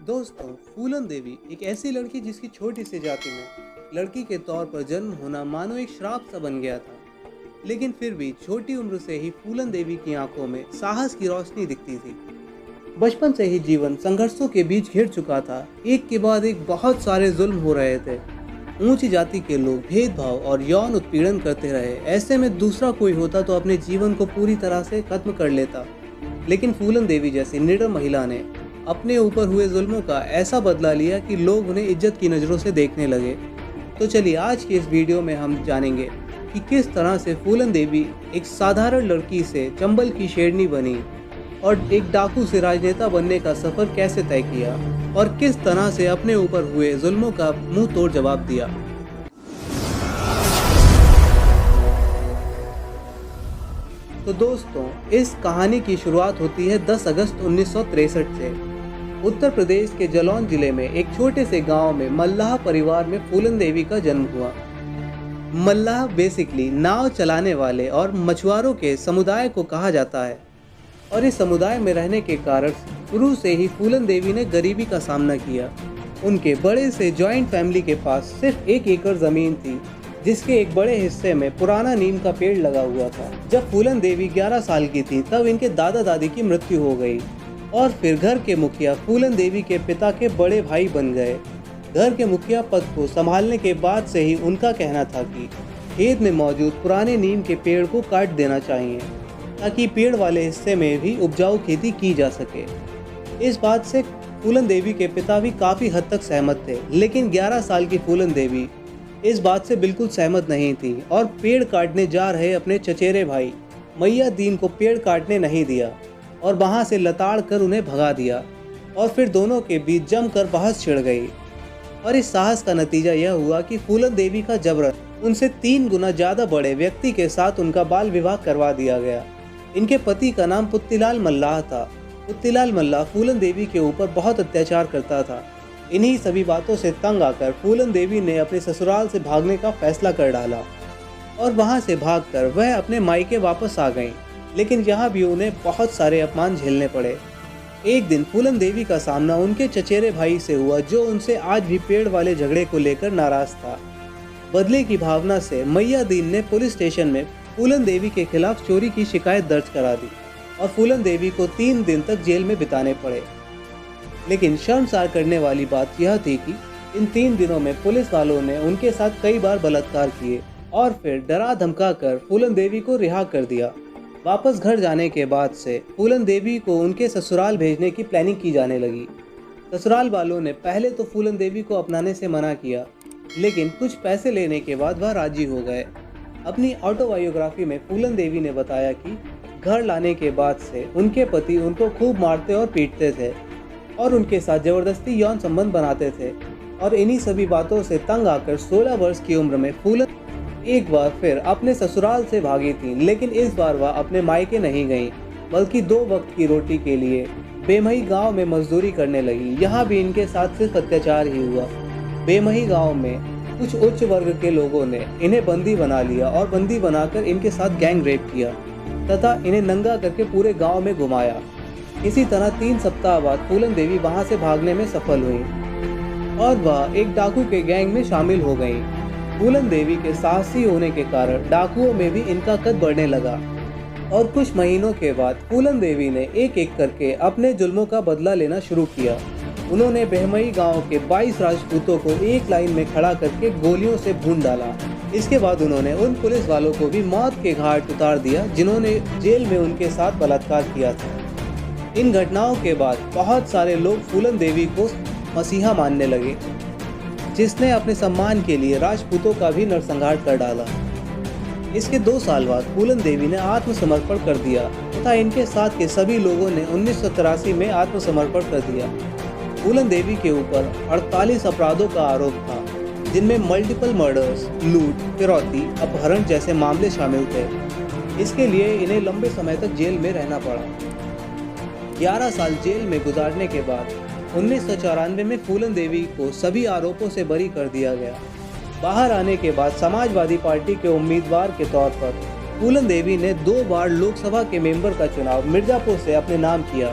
दोस्तों, फूलन देवी एक ऐसी लड़की जिसकी छोटी सी जाति में लड़की के तौर पर जन्म होना मानो एक श्राप सा बन गया था। लेकिन फिर भी छोटी उम्र से ही फूलन देवी की आंखों में साहस की रोशनी दिखती थी। बचपन से ही जीवन संघर्षों के बीच घिर चुका था। एक के बाद एक बहुत सारे जुल्म हो रहे थे। ऊंची जाति के लोग भेदभाव और यौन उत्पीड़न करते रहे। ऐसे में दूसरा कोई होता तो अपने जीवन को पूरी तरह से खत्म कर लेता। लेकिन फूलन देवी जैसी निडर महिला ने अपने ऊपर हुए जुल्मों का ऐसा बदला लिया कि लोग उन्हें इज्जत की नज़रों से देखने लगे। तो चलिए आज की इस वीडियो में हम जानेंगे कि किस तरह से फूलन देवी एक साधारण लड़की से चंबल की शेरनी बनी और एक डाकू से राजनेता बनने का सफर कैसे तय किया और किस तरह से अपने ऊपर हुए जुल्मों का मुंह तोड़ जवाब दिया। तो दोस्तों, इस कहानी की शुरुआत होती है 10 अगस्त 1963 से। उत्तर प्रदेश के जालौन जिले में एक छोटे से गांव में मल्लाह परिवार में फूलन देवी का जन्म हुआ। मल्लाह बेसिकली नाव चलाने वाले और मछुआरों के समुदाय को कहा जाता है और इस समुदाय में रहने के कारण शुरू से ही फूलन देवी ने गरीबी का सामना किया। उनके बड़े से जॉइंट फैमिली के पास सिर्फ 1 एकड़ जमीन थी, जिसके एक बड़े हिस्से में पुराना नीम का पेड़ लगा हुआ था। जब फूलन देवी 11 साल की थी तब इनके दादा दादी की मृत्यु हो गई और फिर घर के मुखिया फूलन देवी के पिता के बड़े भाई बन गए। घर के मुखिया पद को संभालने के बाद से ही उनका कहना था कि खेत में मौजूद पुराने नीम के पेड़ को काट देना चाहिए ताकि पेड़ वाले हिस्से में भी उपजाऊ खेती की जा सके। इस बात से फूलन देवी के पिता भी काफ़ी हद तक सहमत थे, लेकिन 11 साल की फूलन देवी इस बात से बिल्कुल सहमत नहीं थी और पेड़ काटने जा रहे अपने चचेरे भाई मैया दीन को पेड़ काटने नहीं दिया और वहां से लताड़ कर उन्हें भगा दिया और फिर दोनों के बीच जमकर बहस छिड़ गई। और इस साहस का नतीजा यह हुआ कि फूलन देवी का जबरन उनसे 3 गुना ज़्यादा बड़े व्यक्ति के साथ उनका बाल विवाह करवा दिया गया। इनके पति का नाम पुत्तीलाल मल्लाह था। पुत्तीलाल मल्लाह फूलन देवी के ऊपर बहुत अत्याचार करता था। इन्हीं सभी बातों से तंग आकर फूलन देवी ने अपने ससुराल से भागने का फैसला कर डाला और वहां से भागकर वह अपने मायके वापस आ गईं। लेकिन यहाँ भी उन्हें बहुत सारे अपमान झेलने पड़े। एक दिन फूलन देवी का सामना उनके चचेरे भाई से हुआ, जो उनसे आज भी पेड़ वाले झगड़े को लेकर नाराज था। बदले की भावना से मैया दीन ने पुलिस स्टेशन में फूलन देवी के खिलाफ चोरी की शिकायत दर्ज करा दी और फूलन देवी को 3 दिन तक जेल में बिताने पड़े। लेकिन शर्मसार करने वाली बात यह थी कि इन 3 दिनों में पुलिस वालों ने उनके साथ कई बार बलात्कार किए और फिर डरा धमका कर फूलन देवी को रिहा कर दिया। वापस घर जाने के बाद से फूलन देवी को उनके ससुराल भेजने की प्लानिंग की जाने लगी। ससुराल वालों ने पहले तो फूलन देवी को अपनाने से मना किया, लेकिन कुछ पैसे लेने के बाद वह राजी हो गए। अपनी ऑटोबायोग्राफी में फूलन देवी ने बताया कि घर लाने के बाद से उनके पति उनको खूब मारते और पीटते थे और उनके साथ जबरदस्ती यौन संबंध बनाते थे। और इन्हीं सभी बातों से तंग आकर 16 वर्ष की उम्र में फूलन एक बार फिर अपने ससुराल से भागी थी, लेकिन इस बार वह अपने मायके नहीं गई, बल्कि 2 वक्त की रोटी के लिए बेमही गांव में मजदूरी करने लगी। यहाँ भी इनके साथ सिर्फ अत्याचार ही हुआ। बेमही गांव में कुछ उच्च वर्ग के लोगों ने इन्हें बंदी बना लिया और बंदी बनाकर इनके साथ गैंग रेप किया तथा इन्हें नंगा करके पूरे गाँव में घुमाया। इसी तरह 3 सप्ताह बाद फूलन देवी वहां से भागने में सफल हुई और वह एक डाकू के गैंग में शामिल हो गई। फूलन देवी के साहसी होने के कारण डाकुओं में भी इनका कद बढ़ने लगा और कुछ महीनों के बाद फूलन देवी ने एक एक करके अपने जुल्मों का बदला लेना शुरू किया। उन्होंने बेहमई गांव के 22 राजपूतों को एक लाइन में खड़ा करके गोलियों से भून डाला। इसके बाद उन्होंने उन पुलिस वालों को भी मौत के घाट उतार दिया जिन्होंने जेल में उनके साथ बलात्कार किया था। इन घटनाओं के बाद बहुत सारे लोग फूलन देवी को मसीहा मानने लगे, जिसने अपने सम्मान के लिए राजपूतों का भी नरसंहार कर डाला। इसके 2 साल बाद फूलन देवी ने आत्मसमर्पण कर दिया तथा इनके साथ के सभी लोगों ने 1983 में आत्मसमर्पण कर दिया। फूलन देवी के ऊपर 48 अपराधों का आरोप था, जिनमें मल्टीपल मर्डर्स, लूट, फिरौती, अपहरण जैसे मामले शामिल थे। इसके लिए इन्हें लंबे समय तक जेल में रहना पड़ा। 11 साल जेल में गुजारने के बाद 1994 में फूलन देवी को सभी आरोपों से बरी कर दिया गया। बाहर आने के बाद समाजवादी पार्टी के उम्मीदवार के तौर पर फूलन देवी ने 2 बार लोकसभा के मेंबर का चुनाव मिर्जापुर से अपने नाम किया।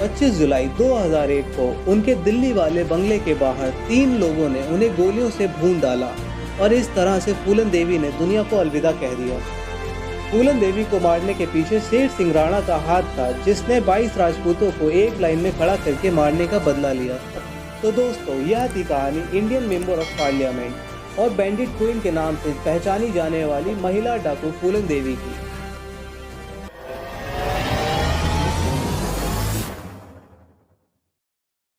25 जुलाई 2001 को उनके दिल्ली वाले बंगले के बाहर 3 लोगों ने उन्हें गोलियों से भून डाला और इस तरह से फूलन देवी ने दुनिया को अलविदा कह दिया। फूलन देवी को मारने के पीछे शेर सिंह राणा का हाथ था, जिसने 22 राजपूतों को एक लाइन में खड़ा करके मारने का बदला लिया। तो दोस्तों, यह थी कहानी इंडियन मेंबर ऑफ पार्लियामेंट और बैंडिट क्वीन के नाम से पहचानी जाने वाली महिला डाकू फूलन देवी की।